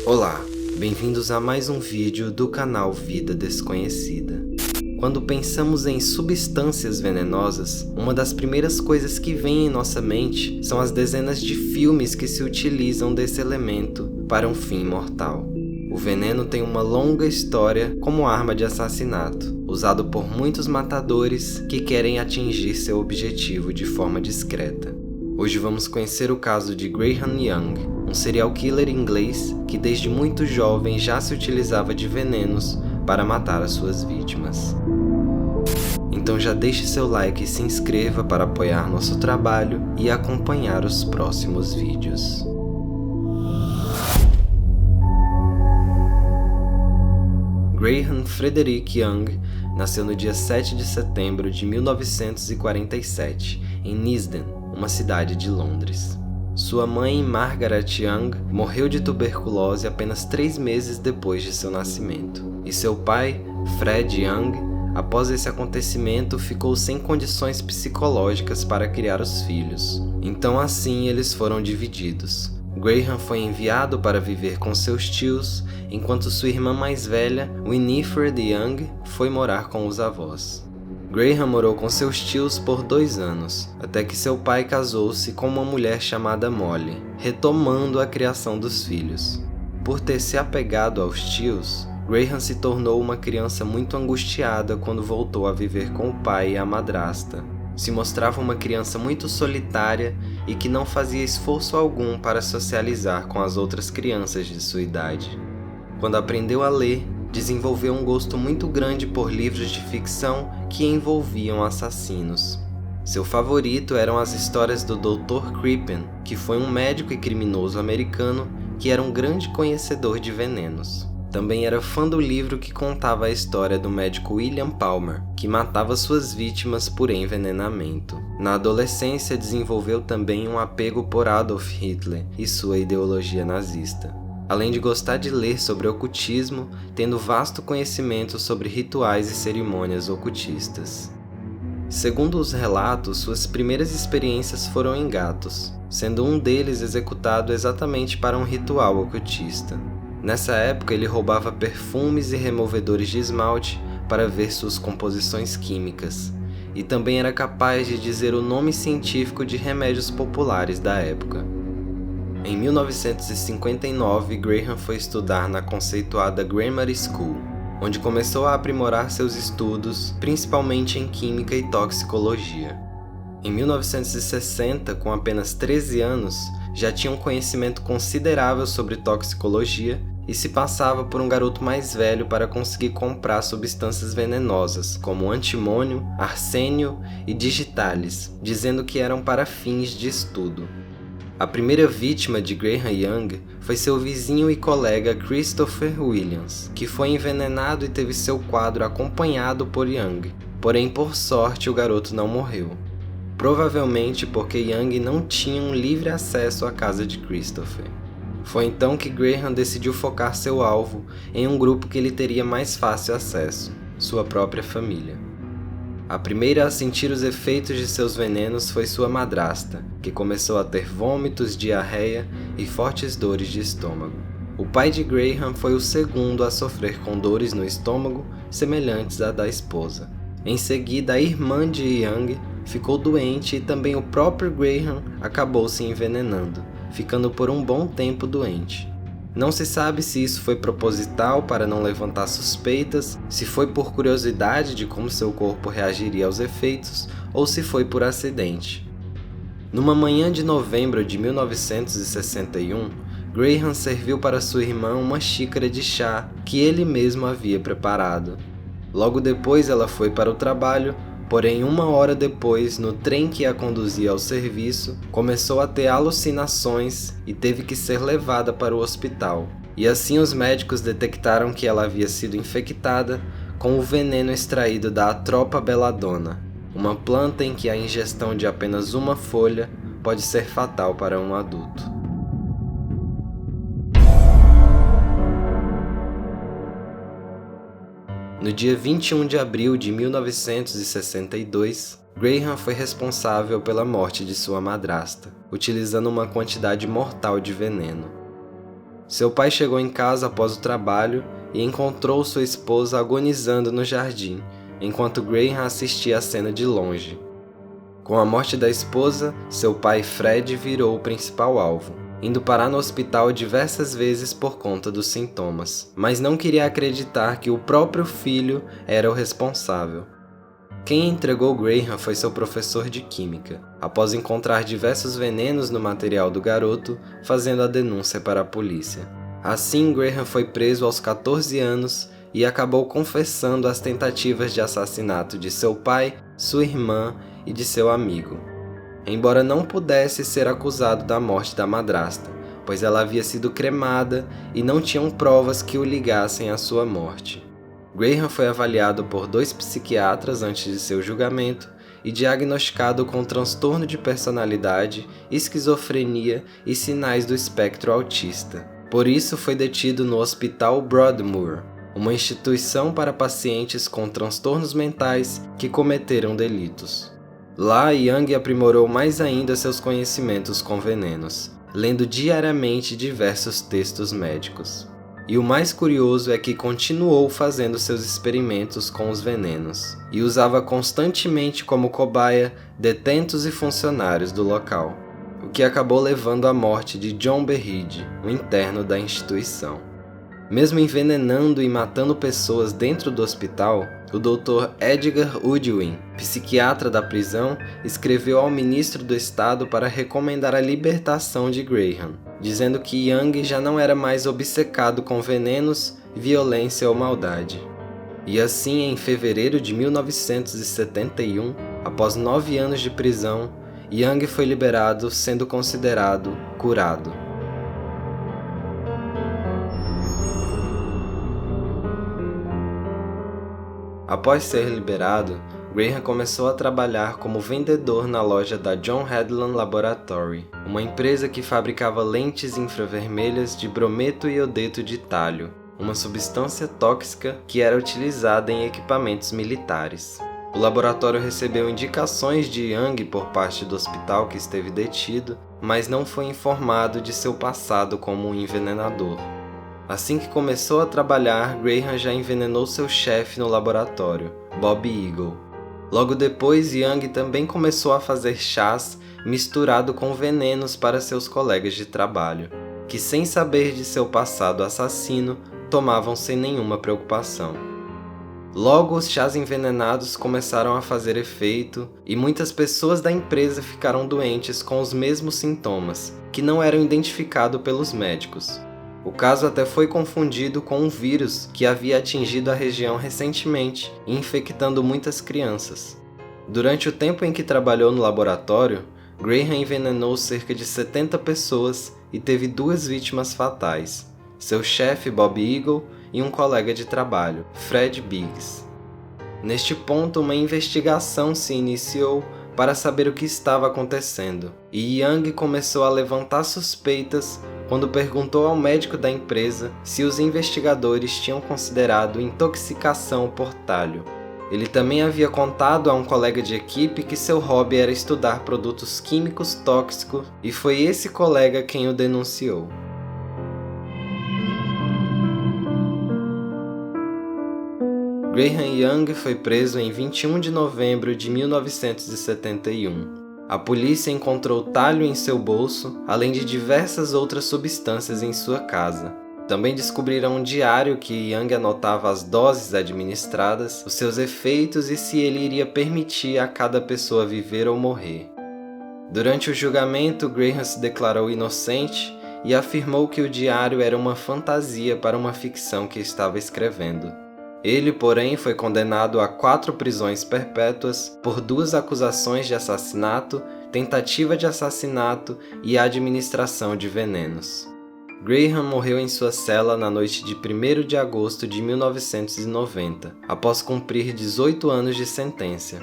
Olá, bem-vindos a mais um vídeo do canal Vida Desconhecida. Quando pensamos em substâncias venenosas, uma das primeiras coisas que vem em nossa mente são as dezenas de filmes que se utilizam desse elemento para um fim mortal. O veneno tem uma longa história como arma de assassinato, usado por muitos matadores que querem atingir seu objetivo de forma discreta. Hoje vamos conhecer o caso de Graham Young, um serial killer inglês que desde muito jovem já se utilizava de venenos para matar as suas vítimas. Então já deixe seu like e se inscreva para apoiar nosso trabalho e acompanhar os próximos vídeos. Graham Frederick Young nasceu no dia 7 de setembro de 1947, em Neasden, uma cidade de Londres. Sua mãe, Margaret Young, morreu de tuberculose apenas 3 meses depois de seu nascimento. E seu pai, Fred Young, após esse acontecimento, ficou sem condições psicológicas para criar os filhos. Então assim eles foram divididos. Graham foi enviado para viver com seus tios, enquanto sua irmã mais velha, Winifred Young, foi morar com os avós. Graham morou com seus tios por 2 anos, até que seu pai casou-se com uma mulher chamada Molly, retomando a criação dos filhos. Por ter se apegado aos tios, Graham se tornou uma criança muito angustiada quando voltou a viver com o pai e a madrasta. Se mostrava uma criança muito solitária e que não fazia esforço algum para socializar com as outras crianças de sua idade. Quando aprendeu a ler, desenvolveu um gosto muito grande por livros de ficção que envolviam assassinos. Seu favorito eram as histórias do Dr. Crippen, que foi um médico e criminoso americano que era um grande conhecedor de venenos. Também era fã do livro que contava a história do médico William Palmer, que matava suas vítimas por envenenamento. Na adolescência, desenvolveu também um apego por Adolf Hitler e sua ideologia nazista. Além de gostar de ler sobre ocultismo, tendo vasto conhecimento sobre rituais e cerimônias ocultistas. Segundo os relatos, suas primeiras experiências foram em gatos, sendo um deles executado exatamente para um ritual ocultista. Nessa época, ele roubava perfumes e removedores de esmalte para ver suas composições químicas, e também era capaz de dizer o nome científico de remédios populares da época. Em 1959, Graham foi estudar na conceituada Grammar School, onde começou a aprimorar seus estudos, principalmente em química e toxicologia. Em 1960, com apenas 13 anos, já tinha um conhecimento considerável sobre toxicologia e se passava por um garoto mais velho para conseguir comprar substâncias venenosas, como antimônio, arsênio e digitalis, dizendo que eram para fins de estudo. A primeira vítima de Graham Young foi seu vizinho e colega Christopher Williams, que foi envenenado e teve seu quadro acompanhado por Young. Porém, por sorte, o garoto não morreu. Provavelmente porque Young não tinha um livre acesso à casa de Christopher. Foi então que Graham decidiu focar seu alvo em um grupo que ele teria mais fácil acesso, sua própria família. A primeira a sentir os efeitos de seus venenos foi sua madrasta, que começou a ter vômitos, diarreia e fortes dores de estômago. O pai de Graham foi o segundo a sofrer com dores no estômago semelhantes à da esposa. Em seguida, a irmã de Young ficou doente e também o próprio Graham acabou se envenenando, ficando por um bom tempo doente. Não se sabe se isso foi proposital para não levantar suspeitas, se foi por curiosidade de como seu corpo reagiria aos efeitos ou se foi por acidente. Numa manhã de novembro de 1961, Graham serviu para sua irmã uma xícara de chá que ele mesmo havia preparado. Logo depois ela foi para o trabalho, porém 1 hora depois, no trem que a conduzia ao serviço, começou a ter alucinações e teve que ser levada para o hospital. E assim os médicos detectaram que ela havia sido infectada com o veneno extraído da Atropa belladonna, uma planta em que a ingestão de apenas uma folha pode ser fatal para um adulto. No dia 21 de abril de 1962, Graham foi responsável pela morte de sua madrasta, utilizando uma quantidade mortal de veneno. Seu pai chegou em casa após o trabalho e encontrou sua esposa agonizando no jardim, enquanto Graham assistia a cena de longe. Com a morte da esposa, seu pai Fred virou o principal alvo, indo parar no hospital diversas vezes por conta dos sintomas, mas não queria acreditar que o próprio filho era o responsável. Quem entregou Graham foi seu professor de química, após encontrar diversos venenos no material do garoto, fazendo a denúncia para a polícia. Assim, Graham foi preso aos 14 anos e acabou confessando as tentativas de assassinato de seu pai, sua irmã e de seu amigo. Embora não pudesse ser acusado da morte da madrasta, pois ela havia sido cremada e não tinham provas que o ligassem à sua morte. Graham foi avaliado por 2 psiquiatras antes de seu julgamento e diagnosticado com transtorno de personalidade, esquizofrenia e sinais do espectro autista. Por isso, foi detido no Hospital Broadmoor, uma instituição para pacientes com transtornos mentais que cometeram delitos. Lá, Young aprimorou mais ainda seus conhecimentos com venenos, lendo diariamente diversos textos médicos. E o mais curioso é que continuou fazendo seus experimentos com os venenos, e usava constantemente como cobaia detentos e funcionários do local, o que acabou levando à morte de John Berridge, um interno da instituição. Mesmo envenenando e matando pessoas dentro do hospital, o Dr. Edgar Udwin, psiquiatra da prisão, escreveu ao ministro do estado para recomendar a libertação de Graham, dizendo que Young já não era mais obcecado com venenos, violência ou maldade. E assim, em fevereiro de 1971, após 9 anos de prisão, Young foi liberado, sendo considerado curado. Após ser liberado, Graham começou a trabalhar como vendedor na loja da John Hadlan Laboratory, uma empresa que fabricava lentes infravermelhas de brometo iodeto de talho, uma substância tóxica que era utilizada em equipamentos militares. O laboratório recebeu indicações de Young por parte do hospital que esteve detido, mas não foi informado de seu passado como um envenenador. Assim que começou a trabalhar, Graham já envenenou seu chefe no laboratório, Bob Eagle. Logo depois, Young também começou a fazer chás misturado com venenos para seus colegas de trabalho, que sem saber de seu passado assassino, tomavam sem nenhuma preocupação. Logo, os chás envenenados começaram a fazer efeito e muitas pessoas da empresa ficaram doentes com os mesmos sintomas, que não eram identificados pelos médicos. O caso até foi confundido com um vírus que havia atingido a região recentemente, infectando muitas crianças. Durante o tempo em que trabalhou no laboratório, Graham envenenou cerca de 70 pessoas e teve 2 vítimas fatais, seu chefe Bob Eagle e um colega de trabalho, Fred Biggs. Neste ponto, uma investigação se iniciou para saber o que estava acontecendo, e Young começou a levantar suspeitas quando perguntou ao médico da empresa se os investigadores tinham considerado intoxicação por talho. Ele também havia contado a um colega de equipe que seu hobby era estudar produtos químicos tóxicos e foi esse colega quem o denunciou. Graham Young foi preso em 21 de novembro de 1971. A polícia encontrou talho em seu bolso, além de diversas outras substâncias em sua casa. Também descobriram um diário que Young anotava as doses administradas, os seus efeitos e se ele iria permitir a cada pessoa viver ou morrer. Durante o julgamento, Graham se declarou inocente e afirmou que o diário era uma fantasia para uma ficção que estava escrevendo. Ele, porém, foi condenado a 4 prisões perpétuas por 2 acusações de assassinato, tentativa de assassinato e administração de venenos. Graham morreu em sua cela na noite de 1º de agosto de 1990, após cumprir 18 anos de sentença.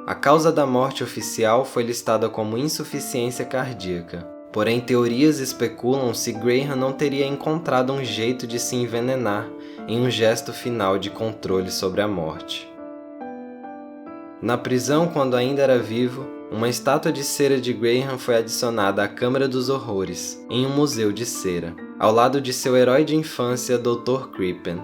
A causa da morte oficial foi listada como insuficiência cardíaca, porém teorias especulam se Graham não teria encontrado um jeito de se envenenar em um gesto final de controle sobre a morte. Na prisão, quando ainda era vivo, Uma estátua de cera de Graham foi adicionada à Câmara dos Horrores, em um museu de cera, ao lado de seu herói de infância, Dr. Crippen.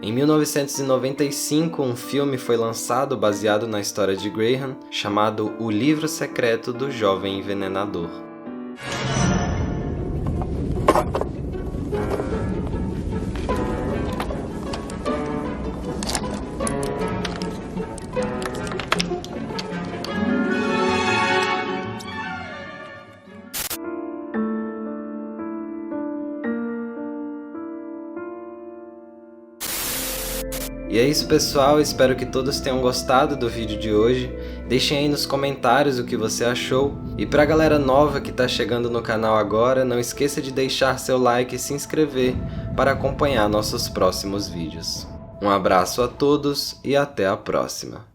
Em 1995, um filme foi lançado baseado na história de Graham, chamado O Livro Secreto do Jovem Envenenador. E é isso, pessoal, espero que todos tenham gostado do vídeo de hoje. Deixem aí nos comentários o que você achou. E pra galera nova que tá chegando no canal agora, não esqueça de deixar seu like e se inscrever para acompanhar nossos próximos vídeos. Um abraço a todos e até a próxima!